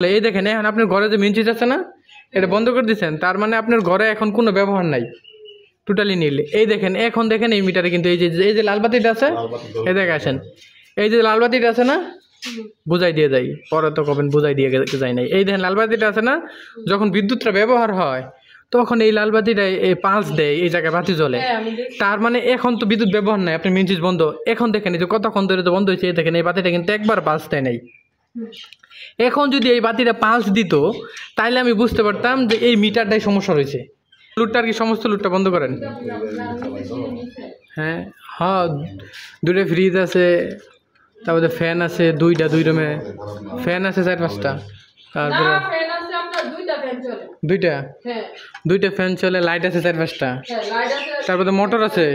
এই দেখেন এখন আপনার ঘরে যে মেন সুইচ আছে না, এটা বন্ধ করে দিচ্ছেন, তার মানে আপনার ঘরে এখন কোনো ব্যবহার নাই, টোটালি নীল। এই দেখেন এখন দেখেন এই মিটারে কিন্তু এই যে লাল বাতিটা আছে, এই দেখে আসেন, এই যে লাল বাতিটা আছে না, বুঝাই দিয়ে যাই, পরে তো কবেন বুঝাই দিয়ে যায় নাই। এই দেখেন লাল বাতিটা আছে না, যখন বিদ্যুৎটা ব্যবহার হয় তখন এই লাল বাতিটা এই পালস দেয়, এই জায়গায় বাতি জ্বলে, তার মানে এখন তো বিদ্যুৎ ব্যবহার নাই, আপনি মেন সুইচ বন্ধ। এখন দেখেন এই যে কতক্ষণ ধরে তো বন্ধ হয়েছে, এই দেখেন এই বাতিটা কিন্তু একবার পালস দেয় নাই। এখন যদি এই বাতিটা পালস দিত তাহলে আমি বুঝতে পারতাম যে এই মিটারটাই সমস্যা রয়েছে। লুটটা আর কি, সমস্ত লুটটা বন্ধ করেন। হ্যাঁ হ্যাঁ, দুটো ফ্রিজ আছে, তারপরে ফ্যান আছে দুই রুমে, ফ্যান আছে 4-5টা, তারপরে দুইটা ফ্যান চলে, লাইট আছে 4-5টা, তারপরে মোটর আছে,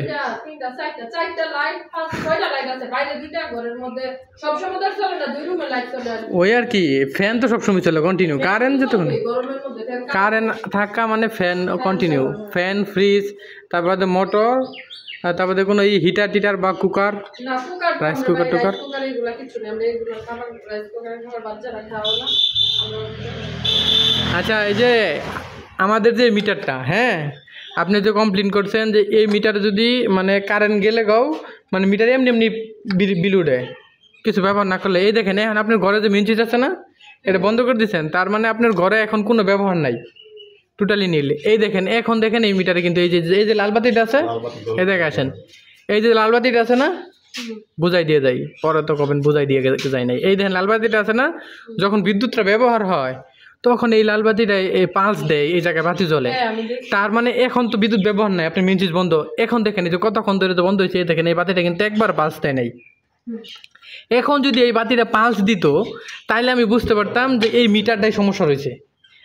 ওই আর কি। ফ্যান তো সবসময় চলে কন্টিনিউ, কারেন্ট যতক্ষণ কারেন্ট থাকা মানে ফ্যান কন্টিনিউ, ফ্যান ফ্রিজ, তারপরে মোটর, আর তারপরে কোনো এই হিটার টিটার বা কুকার, রাইস কুকার টুকার। আচ্ছা, এই যে আমাদের যে মিটারটা, হ্যাঁ আপনি যে কমপ্লেন করছেন যে এই মিটারে যদি মানে কারেন্ট গেলে গাও মানে মিটারে এমনি এমনি বিল উঠে কিছু ব্যবহার না করলে। এই দেখেন এখন আপনার ঘরে যে মেন সুইচ আছে না, এটা বন্ধ করে দিচ্ছেন, তার মানে আপনার ঘরে এখন কোনো ব্যবহার নাই, টোটালি নীল। এই দেখেন এখন দেখেন এই মিটারে কিন্তু এই যে লাল বাতিটা আছে, এই দেখে আসেন, এই যে লাল বাতিটা আছে না, বুঝাই দিয়ে যাই, পরে তো কবেন বুঝাই দিয়ে যায় নাই। এই দেখেন লাল বাতিটা আছে না, যখন বিদ্যুৎটা ব্যবহার হয় তখন এই লাল বাতিটা এই পালস দেয়, এই জায়গায় বাতি জ্বলে, তার মানে এখন তো বিদ্যুৎ ব্যবহার নাই, আপনি মেন সুইচ বন্ধ। এখন দেখেন এই যে কতক্ষণ ধরে তো বন্ধ হয়েছে, এই দেখেন এই বাতিটা কিন্তু একবার পালস দেয় নাই। এখন যদি এই বাতিটা পালস দিত তাইলে আমি বুঝতে পারতাম যে এই মিটারটাই সমস্যা রয়েছে,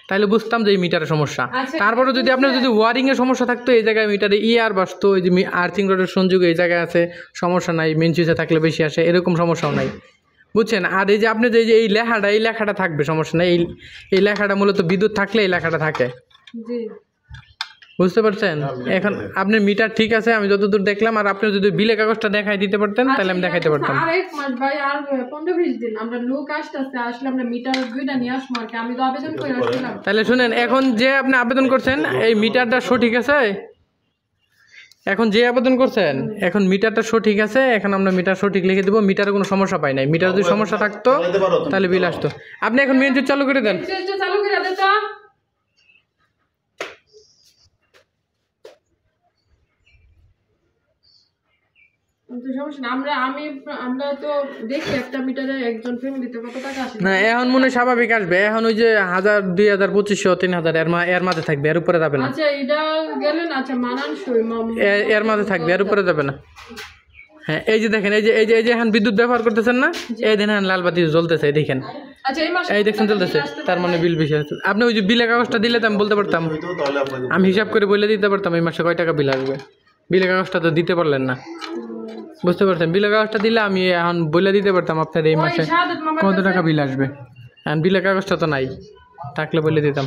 তাহলে বুঝতাম যে এই মিটারের সমস্যা। তারপরে যদি আপনার যদি ওয়ারিংয়ের সমস্যা থাকতো, এই জায়গায় মিটারে ইয়ার বাসতো, এই যে আর্থিং রডের সংযোগ এই জায়গায় আছে, সমস্যা নাই, মেন সুইচে থাকলে বেশি আসে, এরকম সমস্যাও নাই, বুঝছেন। আর এই যে আপনি যে এই লেখাটা থাকবে, সমস্যা নেই, এই লেখাটা মূলত বিদ্যুৎ থাকলে এই লেখাটা থাকে, বুঝতে পারছেন। এখন আপনার মিটার ঠিক আছে আমি যতদূর দেখলাম, আর আপনি যদি বিলের কাগজটা দেখাই দিতে পারতেন তাহলে আমি দেখাইতে পারতাম। তাহলে শুনেন, এখন যে আপনি আবেদন করছেন এই মিটারটা সঠিক আছে, এখন যে আবেদন করছেন এখন মিটারটা সঠিক আছে, এখন আমরা মিটার সঠিক লিখে দেবো, মিটারে কোনো সমস্যা পাই নাই। মিটার যদি সমস্যা থাকতো তাহলে বিল আসতো। আপনি এখন মেন সুইচ চালু করে দেন। না এখন মনে হয় স্বাভাবিক আসবে, এখন ওই যে 1000, 2000, 2500, 3000 এর মাঝে থাকবে, এর উপরে যাবে না। এর মাঝে থাকবে, এর উপরে যাবে না। হ্যাঁ এই যে দেখেন, এই যে এখন বিদ্যুৎ ব্যবহার করতেছেন না, এই দেখেন লাল বাতি জ্বলতেছে, দেখেন এই দেখছেন চলতেছে, তার মানে বিল বেশি আসছে। আপনি ওই যে বিলের কাগজটা দিলে তো আমি বলতে পারতাম, আমি হিসাব করে বলে দিতে পারতাম এই মাসে কয় টাকা বিল আসবে। বিলের কাগজটা তো দিতে পারলেন না, বুঝতে পারছেন। বিলের কাগজটা দিলে আমি এখন বলে দিতে পারতাম আপনার এই মাসে কত টাকা বিল আসবে, এখন বিলের কাগজটা তো নাই, থাকলে বলে দিতাম।